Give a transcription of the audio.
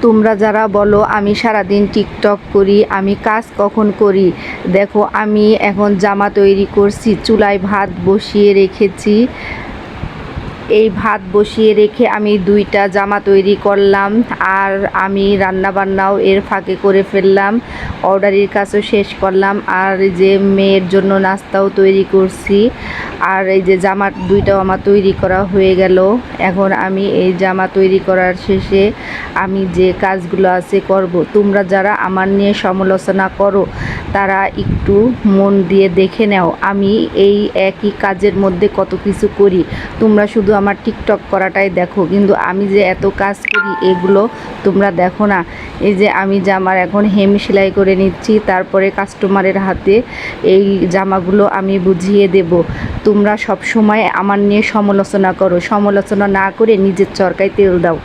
তোমরা যারা বলো আমি সারাদিন টিকটক করি, আমি কাজ কখন করি, দেখো আমি এখন জামা তৈরি করছি, চুলায় ভাত বসিয়ে রেখেছি। এই ভাত বসিয়ে রেখে আমি 2টা জামা তৈরি করলাম, আর আমি রান্নাবান্নাও এর ফাঁকে করে ফেললাম, অর্ডারের কাজও শেষ করলাম, আর এই যে মেয়ের জন্য নাস্তাও তৈরি করছি। আর এই যে 2টাও আমার তৈরি করা হয়ে গেল। এখন আমি এই জামা তৈরি করার শেষে আমি যে কাজগুলো আছে করব। তোমরা যারা আমার নিয়ে সমালোচনা করো তারা একটু মন দিয়ে দেখে নাও আমি এই একই কাজের মধ্যে কত কিছু করি। তোমরা শুধু আমার টিকটক করাটাই দেখো, কিন্তু আমি যে এত কাজ করি এগুলো তোমরা দেখো না। এই যে আমি জামার এখন হেম সেলাই করে নিচ্ছি, তারপরে কাস্টমারের হাতে এই জামাগুলো আমি বুঝিয়ে দেব। তোমরা সব সময় আমার নিয়ে সমালোচনা করো, সমালোচনা না করে নিজের চরকায় তেল দাও।